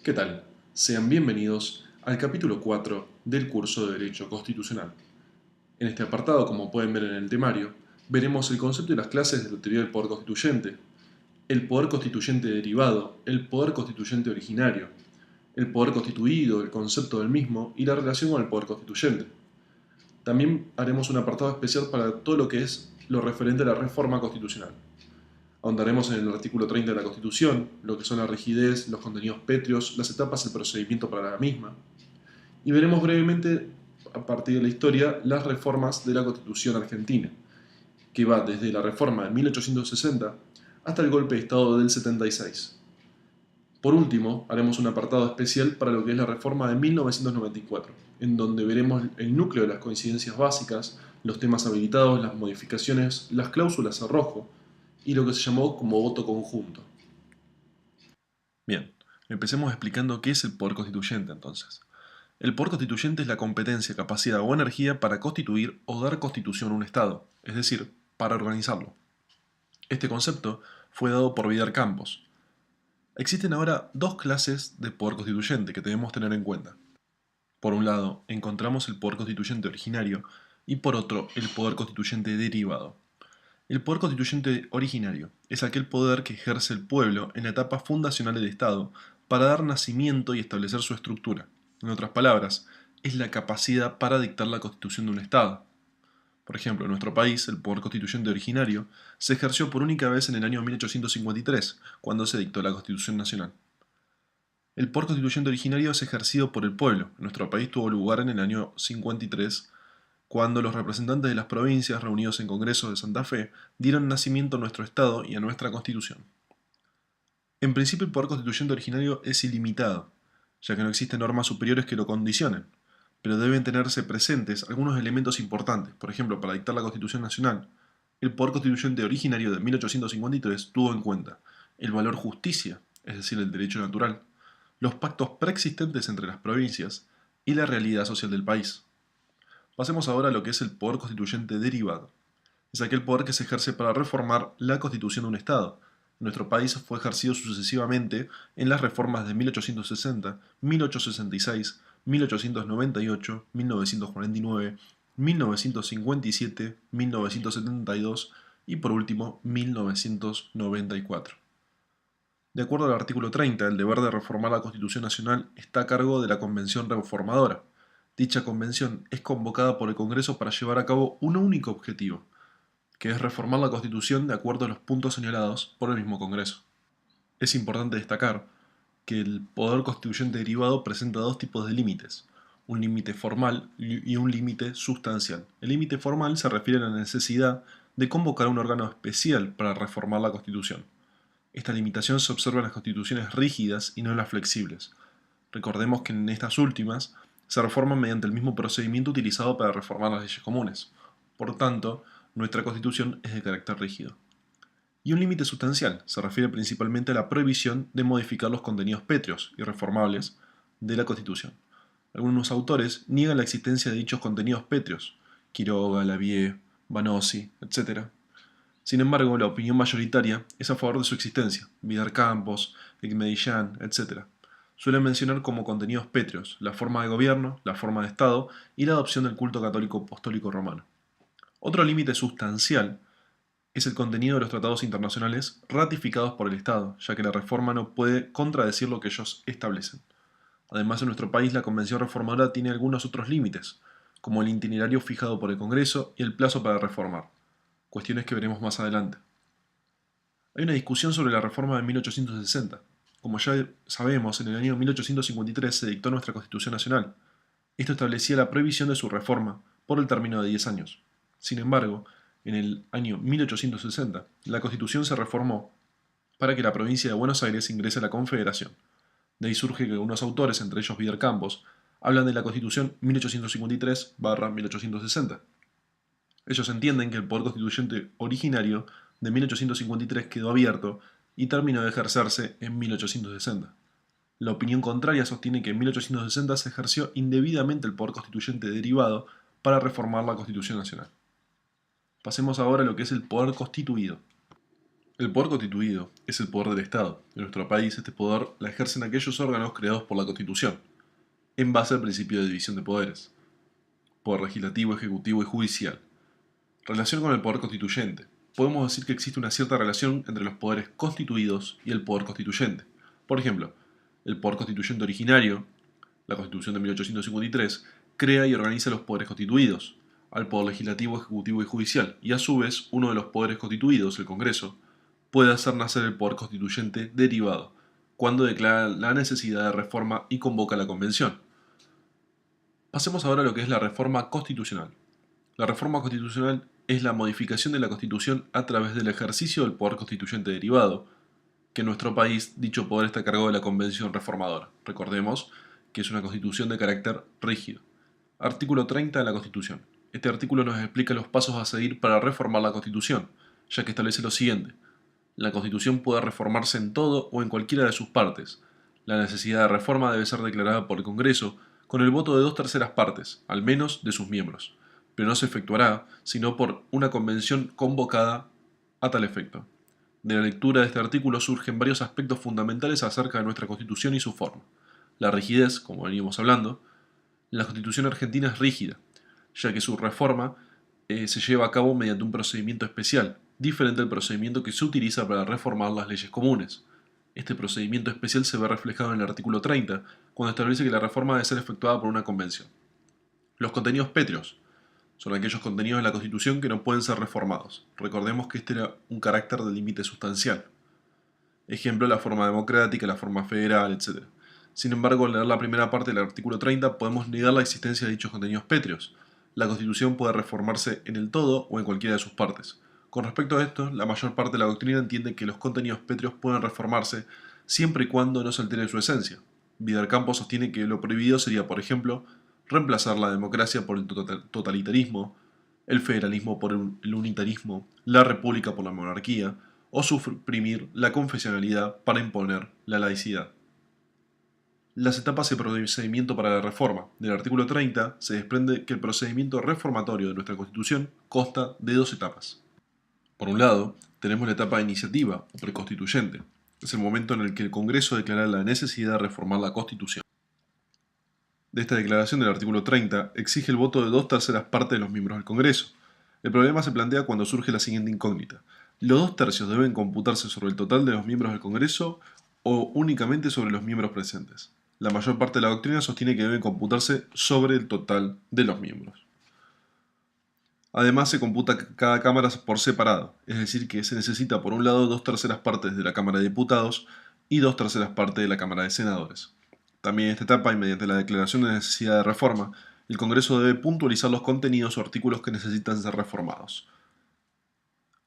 ¿Qué tal? Sean bienvenidos al capítulo 4 del curso de Derecho Constitucional. En este apartado, como pueden ver en el temario, veremos el concepto y las clases de la teoría del poder constituyente, el poder constituyente derivado, el poder constituyente originario, el poder constituido, el concepto del mismo y la relación con el poder constituyente. También haremos un apartado especial para todo lo que es lo referente a la reforma constitucional. Ahondaremos en el artículo 30 de la Constitución, lo que son la rigidez, los contenidos pétreos, las etapas del procedimiento para la misma, y veremos brevemente, a partir de la historia, las reformas de la Constitución argentina, que va desde la reforma de 1860 hasta el golpe de Estado del 76. Por último, haremos un apartado especial para lo que es la reforma de 1994, en donde veremos el núcleo de las coincidencias básicas, los temas habilitados, las modificaciones, las cláusulas a rojo y lo que se llamó como voto conjunto. Bien, empecemos explicando qué es el poder constituyente entonces. El poder constituyente es la competencia, capacidad o energía para constituir o dar constitución a un Estado, es decir, para organizarlo. Este concepto fue dado por Vidal Campos. Existen ahora dos clases de poder constituyente que debemos tener en cuenta. Por un lado, encontramos el poder constituyente originario y por otro, el poder constituyente derivado. El poder constituyente originario es aquel poder que ejerce el pueblo en la etapa fundacional del Estado para dar nacimiento y establecer su estructura. En otras palabras, es la capacidad para dictar la constitución de un Estado. Por ejemplo, en nuestro país, el poder constituyente originario se ejerció por única vez en el año 1853, cuando se dictó la Constitución Nacional. El poder constituyente originario es ejercido por el pueblo. En nuestro país tuvo lugar en el año 53, cuando los representantes de las provincias reunidos en Congreso de Santa Fe dieron nacimiento a nuestro Estado y a nuestra Constitución. En principio, el poder constituyente originario es ilimitado, ya que no existen normas superiores que lo condicionen, pero deben tenerse presentes algunos elementos importantes. Por ejemplo, para dictar la Constitución Nacional, el poder constituyente originario de 1853 tuvo en cuenta el valor justicia, es decir, el derecho natural, los pactos preexistentes entre las provincias y la realidad social del país. Pasemos ahora a lo que es el poder constituyente derivado. Es aquel poder que se ejerce para reformar la constitución de un Estado. En nuestro país fue ejercido sucesivamente en las reformas de 1860, 1866, 1898, 1949, 1957, 1972 y por último 1994. De acuerdo al artículo 30, el deber de reformar la Constitución Nacional está a cargo de la Convención Reformadora. Dicha convención es convocada por el Congreso para llevar a cabo un único objetivo, que es reformar la Constitución de acuerdo a los puntos señalados por el mismo Congreso. Es importante destacar que el poder constituyente derivado presenta dos tipos de límites, un límite formal y un límite sustancial. El límite formal se refiere a la necesidad de convocar un órgano especial para reformar la Constitución. Esta limitación se observa en las constituciones rígidas y no en las flexibles. Recordemos que en estas últimas se reforman mediante el mismo procedimiento utilizado para reformar las leyes comunes. Por tanto, nuestra Constitución es de carácter rígido. Y un límite sustancial se refiere principalmente a la prohibición de modificar los contenidos pétreos y reformables de la Constitución. Algunos autores niegan la existencia de dichos contenidos pétreos, Quiroga, Lavie, Vanossi, etc. Sin embargo, la opinión mayoritaria es a favor de su existencia. Vidal Campos, Egmedillán, etc. Suelen mencionar como contenidos pétreos la forma de gobierno, la forma de Estado y la adopción del culto católico apostólico romano. Otro límite sustancial es el contenido de los tratados internacionales ratificados por el Estado, ya que la reforma no puede contradecir lo que ellos establecen. Además, en nuestro país la Convención Reformadora tiene algunos otros límites, como el itinerario fijado por el Congreso y el plazo para reformar, cuestiones que veremos más adelante. Hay una discusión sobre la reforma de 1860. Como ya sabemos, en el año 1853 se dictó nuestra Constitución Nacional. Esto establecía la prohibición de su reforma por el término de 10 años. Sin embargo, en el año 1860, la Constitución se reformó para que la provincia de Buenos Aires ingrese a la Confederación. De ahí surge que algunos autores, entre ellos Vidal Campos, hablan de la Constitución 1853-1860. Ellos entienden que el poder constituyente originario de 1853 quedó abierto y terminó de ejercerse en 1860. La opinión contraria sostiene que en 1860 se ejerció indebidamente el poder constituyente derivado para reformar la Constitución Nacional. Pasemos ahora a lo que es el poder constituido. El poder constituido es el poder del Estado. En nuestro país, este poder la ejercen aquellos órganos creados por la Constitución, en base al principio de división de poderes: poder legislativo, ejecutivo y judicial. Relación con el poder constituyente. Podemos decir que existe una cierta relación entre los poderes constituidos y el poder constituyente. Por ejemplo, el poder constituyente originario, la Constitución de 1853, crea y organiza los poderes constituidos, al poder legislativo, ejecutivo y judicial, y a su vez uno de los poderes constituidos, el Congreso, puede hacer nacer el poder constituyente derivado, cuando declara la necesidad de reforma y convoca la convención. Pasemos ahora a lo que es la reforma constitucional. La reforma constitucional es la modificación de la Constitución a través del ejercicio del poder constituyente derivado, que en nuestro país dicho poder está a cargo de la Convención Reformadora. Recordemos que es una constitución de carácter rígido. Artículo 30 de la Constitución. Este artículo nos explica los pasos a seguir para reformar la Constitución, ya que establece lo siguiente: la Constitución puede reformarse en todo o en cualquiera de sus partes. La necesidad de reforma debe ser declarada por el Congreso con el voto de 2/3 partes, al menos de sus miembros, pero no se efectuará sino por una convención convocada a tal efecto. De la lectura de este artículo surgen varios aspectos fundamentales acerca de nuestra Constitución y su forma. La rigidez, como veníamos hablando. La Constitución argentina es rígida, ya que su reforma se lleva a cabo mediante un procedimiento especial, diferente al procedimiento que se utiliza para reformar las leyes comunes. Este procedimiento especial se ve reflejado en el artículo 30, cuando establece que la reforma debe ser efectuada por una convención. Los contenidos pétreos son aquellos contenidos de la Constitución que no pueden ser reformados. Recordemos que este era un carácter de límite sustancial. Ejemplo, la forma democrática, la forma federal, etc. Sin embargo, al leer la primera parte del artículo 30 podemos negar la existencia de dichos contenidos pétreos. La Constitución puede reformarse en el todo o en cualquiera de sus partes. Con respecto a esto, la mayor parte de la doctrina entiende que los contenidos pétreos pueden reformarse siempre y cuando no se altere su esencia. Vidal Campos sostiene que lo prohibido sería, por ejemplo, reemplazar la democracia por el totalitarismo, el federalismo por el unitarismo, la república por la monarquía, o suprimir la confesionalidad para imponer la laicidad. Las etapas de procedimiento para la reforma. Del artículo 30 se desprende que el procedimiento reformatorio de nuestra Constitución consta de 2 etapas. Por un lado, tenemos la etapa de iniciativa o preconstituyente. Es el momento en el que el Congreso declara la necesidad de reformar la Constitución. De esta declaración del artículo 30 exige el voto de 2/3 partes de los miembros del Congreso. El problema se plantea cuando surge la siguiente incógnita: ¿los 2/3 deben computarse sobre el total de los miembros del Congreso o únicamente sobre los miembros presentes? La mayor parte de la doctrina sostiene que deben computarse sobre el total de los miembros. Además, se computa cada cámara por separado, es decir, que se necesita por un lado 2/3 partes de la Cámara de Diputados y 2/3 partes de la Cámara de Senadores. También en esta etapa, y mediante la declaración de necesidad de reforma, el Congreso debe puntualizar los contenidos o artículos que necesitan ser reformados.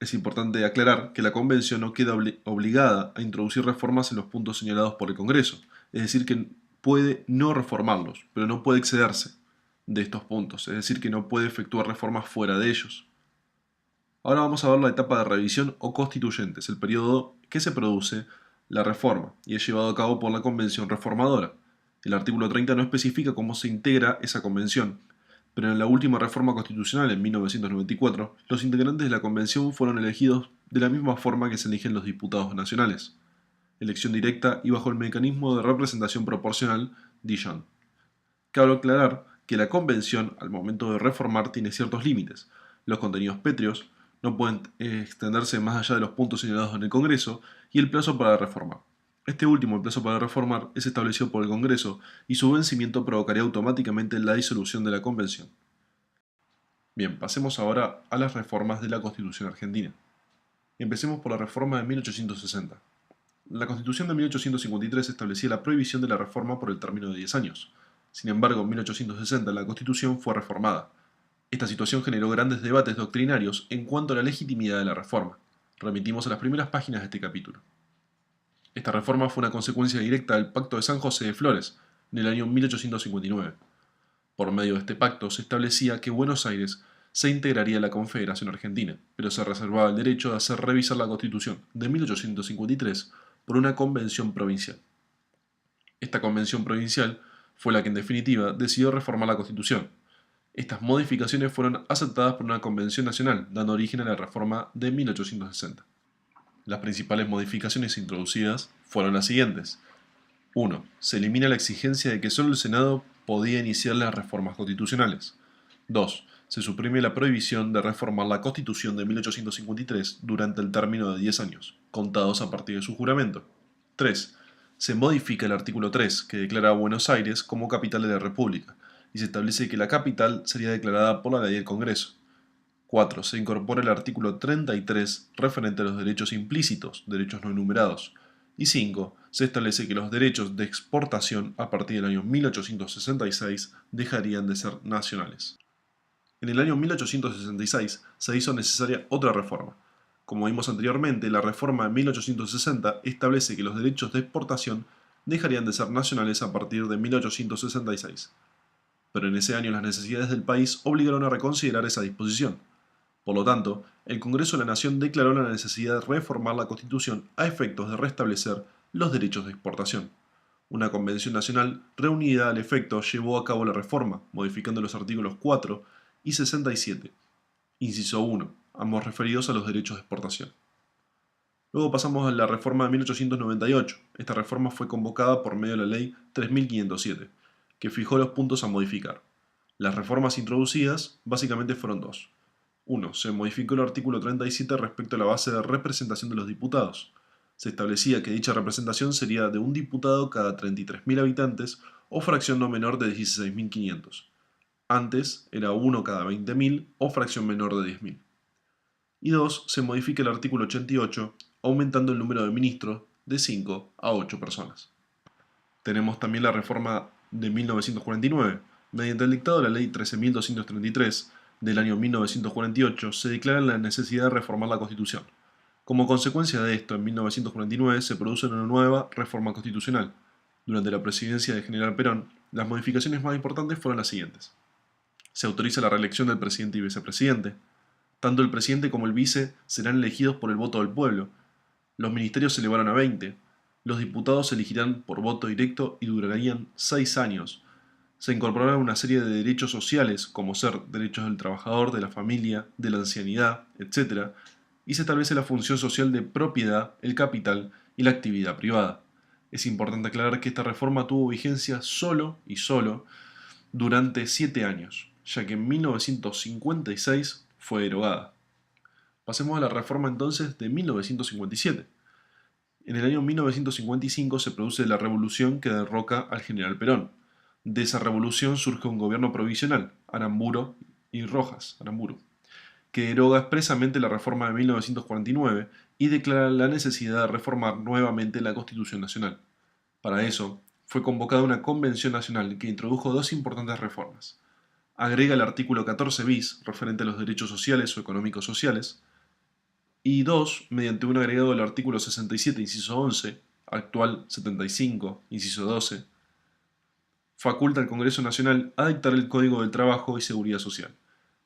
Es importante aclarar que la Convención no queda obligada a introducir reformas en los puntos señalados por el Congreso, es decir, que puede no reformarlos, pero no puede excederse de estos puntos, es decir, que no puede efectuar reformas fuera de ellos. Ahora vamos a ver la etapa de revisión o constituyente, es el periodo que se produce la reforma y es llevado a cabo por la Convención Reformadora. El artículo 30 no especifica cómo se integra esa convención, pero en la última reforma constitucional, en 1994, los integrantes de la convención fueron elegidos de la misma forma que se eligen los diputados nacionales: elección directa y bajo el mecanismo de representación proporcional Dijon. Cabe aclarar que la convención, al momento de reformar, tiene ciertos límites. Los contenidos pétreos no pueden extenderse más allá de los puntos señalados en el Congreso, y el plazo para reformar. Este último, el plazo para reformar, es establecido por el Congreso y su vencimiento provocaría automáticamente la disolución de la Convención. Bien, pasemos ahora a las reformas de la Constitución argentina. Empecemos por la reforma de 1860. La Constitución de 1853 establecía la prohibición de la reforma por el término de 10 años. Sin embargo, en 1860 la Constitución fue reformada. Esta situación generó grandes debates doctrinarios en cuanto a la legitimidad de la reforma. Remitimos a las primeras páginas de este capítulo. Esta reforma fue una consecuencia directa del Pacto de San José de Flores, en el año 1859. Por medio de este pacto se establecía que Buenos Aires se integraría a la Confederación Argentina, pero se reservaba el derecho de hacer revisar la Constitución de 1853 por una convención provincial. Esta convención provincial fue la que en definitiva decidió reformar la Constitución. Estas modificaciones fueron aceptadas por una convención nacional, dando origen a la reforma de 1860. Las principales modificaciones introducidas fueron las siguientes. 1. Se elimina la exigencia de que solo el Senado podía iniciar las reformas constitucionales. 2. Se suprime la prohibición de reformar la Constitución de 1853 durante el término de 10 años, contados a partir de su juramento. 3. Se modifica el artículo 3, que declara a Buenos Aires como capital de la República, y se establece que la capital sería declarada por la ley del Congreso. 4. Se incorpora el artículo 33 referente a los derechos implícitos, derechos no enumerados. Y 5. Se establece que los derechos de exportación a partir del año 1866 dejarían de ser nacionales. En el año 1866 se hizo necesaria otra reforma. Como vimos anteriormente, la reforma de 1860 establece que los derechos de exportación dejarían de ser nacionales a partir de 1866. Pero en ese año las necesidades del país obligaron a reconsiderar esa disposición. Por lo tanto, el Congreso de la Nación declaró la necesidad de reformar la Constitución a efectos de restablecer los derechos de exportación. Una convención nacional reunida al efecto llevó a cabo la reforma, modificando los artículos 4 y 67, inciso 1, ambos referidos a los derechos de exportación. Luego pasamos a la reforma de 1898. Esta reforma fue convocada por medio de la ley 3507, que fijó los puntos a modificar. Las reformas introducidas básicamente fueron dos. 1. Se modificó el artículo 37 respecto a la base de representación de los diputados. Se establecía que dicha representación sería de un diputado cada 33.000 habitantes o fracción no menor de 16.500. Antes era uno cada 20.000 o fracción menor de 10.000. Y 2. Se modifica el artículo 88, aumentando el número de ministros de 5 a 8 personas. Tenemos también la reforma de 1949. Mediante el dictado de la ley 13.233 del año 1948 se declara la necesidad de reformar la Constitución. Como consecuencia de esto, en 1949 se produce una nueva reforma constitucional. Durante la presidencia del general Perón, las modificaciones más importantes fueron las siguientes. Se autoriza la reelección del presidente y vicepresidente. Tanto el presidente como el vice serán elegidos por el voto del pueblo. Los ministerios se elevaron a 20. Los diputados se elegirán por voto directo y durarían 6 años. Se incorporaron una serie de derechos sociales, como ser derechos del trabajador, de la familia, de la ancianidad, etc., y se establece la función social de propiedad, el capital y la actividad privada. Es importante aclarar que esta reforma tuvo vigencia solo durante 7 años, ya que en 1956 fue derogada. Pasemos a la reforma entonces de 1957. En el año 1955 se produce la revolución que derroca al general Perón. De esa revolución surge un gobierno provisional, Aramburu y Rojas, que deroga expresamente la reforma de 1949 y declara la necesidad de reformar nuevamente la Constitución Nacional. Para eso, fue convocada una convención nacional que introdujo dos importantes reformas. Agrega el artículo 14 bis, referente a los derechos sociales o económicos sociales, y 2, mediante un agregado del artículo 67, inciso 11, actual 75, inciso 12, faculta al Congreso Nacional a dictar el Código del Trabajo y Seguridad Social.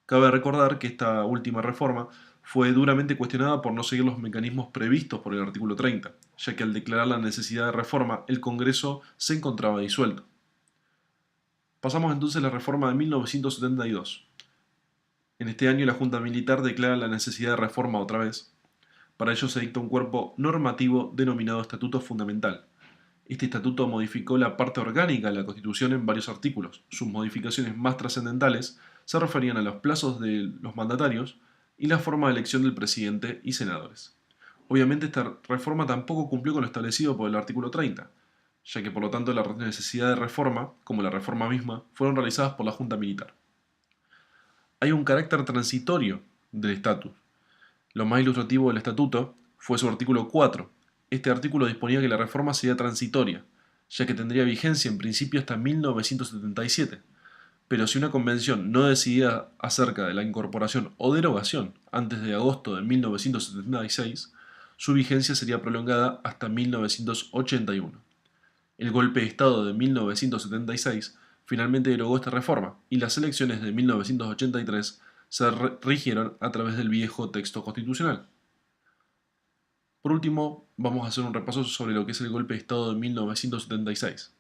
Cabe recordar que esta última reforma fue duramente cuestionada por no seguir los mecanismos previstos por el artículo 30, ya que al declarar la necesidad de reforma, el Congreso se encontraba disuelto. Pasamos entonces a la reforma de 1972. En este año la Junta Militar declara la necesidad de reforma otra vez. Para ello se dicta un cuerpo normativo denominado Estatuto Fundamental. Este estatuto modificó la parte orgánica de la Constitución en varios artículos. Sus modificaciones más trascendentales se referían a los plazos de los mandatarios y la forma de elección del presidente y senadores. Obviamente esta reforma tampoco cumplió con lo establecido por el artículo 30, ya que por lo tanto la necesidad de reforma, como la reforma misma, fueron realizadas por la Junta Militar. Hay un carácter transitorio del estatus. Lo más ilustrativo del estatuto fue su artículo 4. Este artículo disponía que la reforma sería transitoria, ya que tendría vigencia en principio hasta 1977. Pero si una convención no decidía acerca de la incorporación o derogación antes de agosto de 1976, su vigencia sería prolongada hasta 1981. El golpe de Estado de 1976 finalmente derogó esta reforma y las elecciones de 1983 se rigieron a través del viejo texto constitucional. Por último, vamos a hacer un repaso sobre lo que es el golpe de Estado de 1976.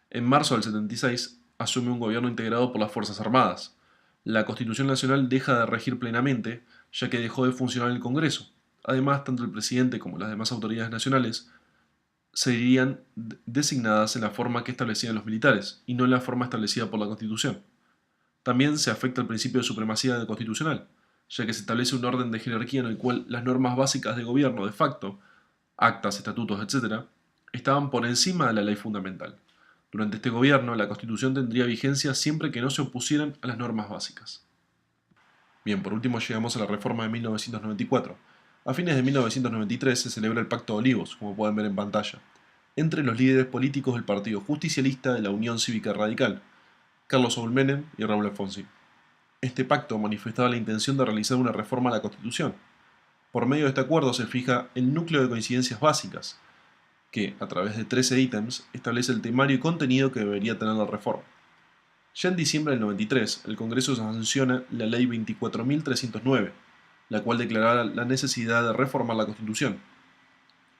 En marzo del 76 asume un gobierno integrado por las Fuerzas Armadas. La Constitución Nacional deja de regir plenamente, ya que dejó de funcionar el Congreso. Además, tanto el presidente como las demás autoridades nacionales serían designadas en la forma que establecían los militares, y no en la forma establecida por la Constitución. También se afecta el principio de supremacía constitucional, ya que se establece un orden de jerarquía en el cual las normas básicas de gobierno de facto, actas, estatutos, etc., estaban por encima de la ley fundamental. Durante este gobierno, la Constitución tendría vigencia siempre que no se opusieran a las normas básicas. Bien, por último llegamos a la reforma de 1994. A fines de 1993 se celebra el Pacto de Olivos, como pueden ver en pantalla, entre los líderes políticos del Partido Justicialista de la Unión Cívica Radical, Carlos Saúl Menem y Raúl Alfonsín. Este pacto manifestaba la intención de realizar una reforma a la Constitución. Por medio de este acuerdo se fija el núcleo de coincidencias básicas, que, a través de 13 ítems, establece el temario y contenido que debería tener la reforma. Ya en diciembre del 93, el Congreso sanciona la Ley 24.309, la cual declaraba la necesidad de reformar la Constitución.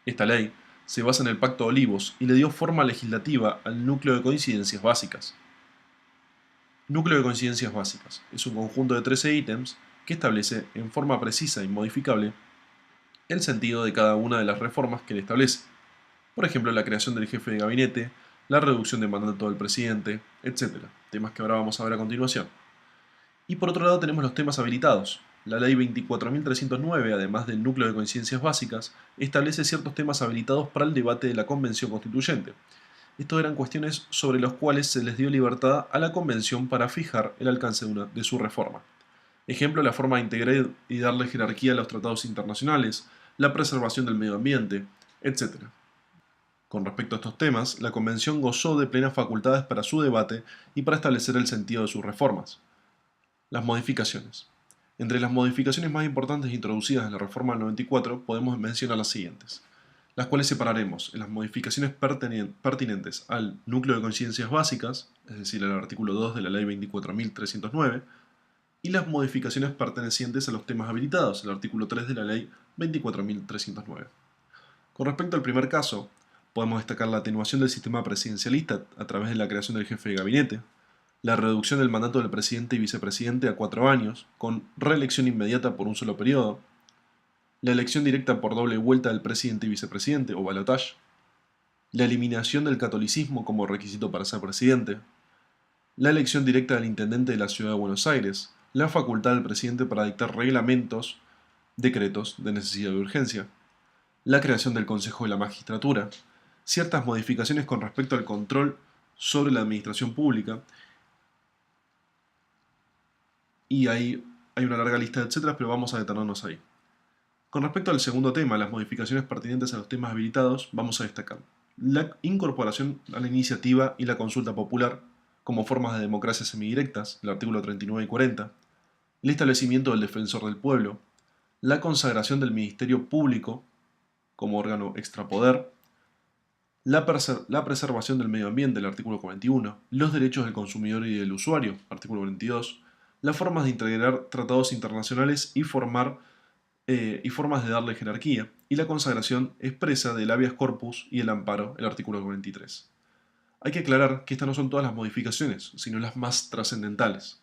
Esta ley se basa en el Pacto de Olivos y le dio forma legislativa al núcleo de coincidencias básicas. Núcleo de coincidencias básicas es un conjunto de 13 ítems que establece en forma precisa e inmodificable el sentido de cada una de las reformas que le establece. Por ejemplo, la creación del jefe de gabinete, la reducción del mandato del presidente, etc. Temas que ahora vamos a ver a continuación. Y por otro lado tenemos los temas habilitados. La ley 24.309, además del núcleo de coincidencias básicas, establece ciertos temas habilitados para el debate de la Convención Constituyente. Estos eran cuestiones sobre las cuales se les dio libertad a la Convención para fijar el alcance de su reforma. Ejemplo, la forma de integrar y darle jerarquía a los tratados internacionales, la preservación del medio ambiente, etc. Con respecto a estos temas, la Convención gozó de plenas facultades para su debate y para establecer el sentido de sus reformas. Las modificaciones. Entre las modificaciones más importantes introducidas en la reforma del 94 podemos mencionar las siguientes, las cuales separaremos en las modificaciones pertinentes al núcleo de coincidencias básicas, es decir, al artículo 2 de la Ley 24.309, y las modificaciones pertenecientes a los temas habilitados, el artículo 3 de la Ley 24.309. Con respecto al primer caso, podemos destacar la atenuación del sistema presidencialista a través de la creación del jefe de gabinete, la reducción del mandato del presidente y vicepresidente a 4 años, con reelección inmediata por un solo periodo, la elección directa por doble vuelta del presidente y vicepresidente, o balotage, la eliminación del catolicismo como requisito para ser presidente, la elección directa del intendente de la Ciudad de Buenos Aires, la facultad del presidente para dictar reglamentos, decretos de necesidad de urgencia, la creación del Consejo de la Magistratura, ciertas modificaciones con respecto al control sobre la administración pública, y ahí hay una larga lista de etcétera, pero vamos a detenernos ahí. Con respecto al segundo tema, las modificaciones pertinentes a los temas habilitados, vamos a destacar la incorporación a la iniciativa y la consulta popular como formas de democracia semidirectas, el artículo 39 y 40, el establecimiento del defensor del pueblo, la consagración del Ministerio Público como órgano extrapoder, la preservación del medio ambiente, el artículo 41, los derechos del consumidor y del usuario, artículo 42, las formas de integrar tratados internacionales y formas de darle jerarquía, y la consagración expresa del habeas corpus y el amparo, el artículo 43. Hay que aclarar que estas no son todas las modificaciones, sino las más trascendentales.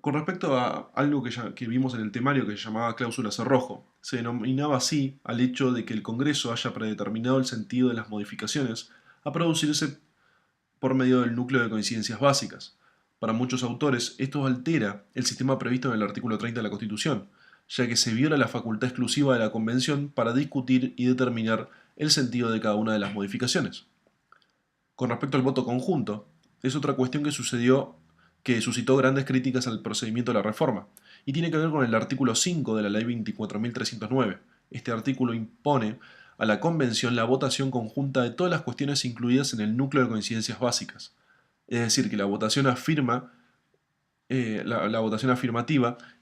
Con respecto a algo que vimos en el temario que se llamaba cláusula cerrojo, se denominaba así al hecho de que el Congreso haya predeterminado el sentido de las modificaciones a producirse por medio del núcleo de coincidencias básicas. Para muchos autores, esto altera el sistema previsto en el artículo 30 de la Constitución, ya que se viola la facultad exclusiva de la Convención para discutir y determinar el sentido de cada una de las modificaciones. Con respecto al voto conjunto, es otra cuestión que suscitó grandes críticas al procedimiento de la reforma, y tiene que ver con el artículo 5 de la Ley 24.309. Este artículo impone a la Convención la votación conjunta de todas las cuestiones incluidas en el núcleo de coincidencias básicas. Es decir, que la votación afirmativa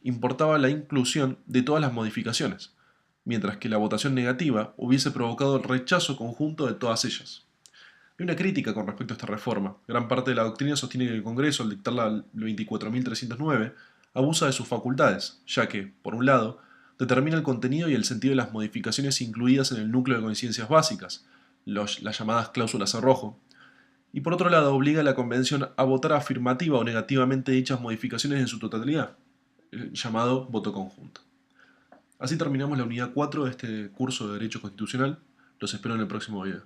importaba la inclusión de todas las modificaciones, mientras que la votación negativa hubiese provocado el rechazo conjunto de todas ellas. Hay una crítica con respecto a esta reforma. Gran parte de la doctrina sostiene que el Congreso, al dictar la 24.309, abusa de sus facultades, ya que, por un lado, determina el contenido y el sentido de las modificaciones incluidas en el núcleo de coincidencias básicas, las llamadas cláusulas cerrojo, y por otro lado obliga a la Convención a votar afirmativa o negativamente dichas modificaciones en su totalidad, llamado voto conjunto. Así terminamos la unidad 4 de este curso de Derecho Constitucional. Los espero en el próximo video.